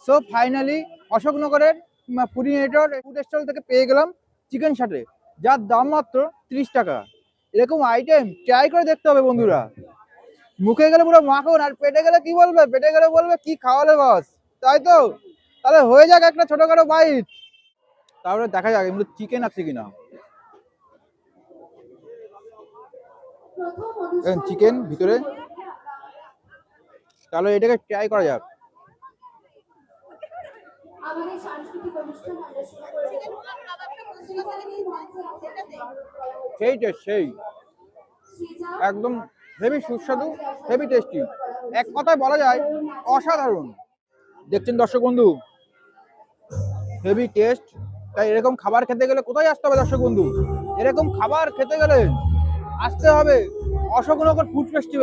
So finally অশোকনগরের Puri network food stall থেকে পেয়ে গেলাম চিকেন শাটে, যার দাম মাত্র 30 টাকা। এরকম আইটেম ট্রাই করে দেখতে হবে বন্ধুরা। মুখে গেলে পুরো মাখন, আর পেটে গেলে কি বলবে, পেটে গেলে বলবে কি খাওয়ালে বস, তাই তো? তাহলে হয়ে যাক একটা ছোটখাটো বাইট, তারপরে দেখা যাক এমনি চিকেন আছে কিনা। চিকেন ভিতরে, তাহলে এটাকে ট্রাই করা যাক। সেই টেস্ট, সেই একদম হেভি সুস্বাদু, হেভি টেস্টি, এক কথায় বলা যায় অসাধারণ। দেখছেন দর্শক বন্ধু, হেভি টেস্ট। তাই এরকম খাবার খেতে গেলে কোথায় আসতে হবে দর্শক বন্ধু? এরকম খাবার খেতে গেলে আসতে হবে অশোকনগর ফুড ফেস্টিভ্যাল।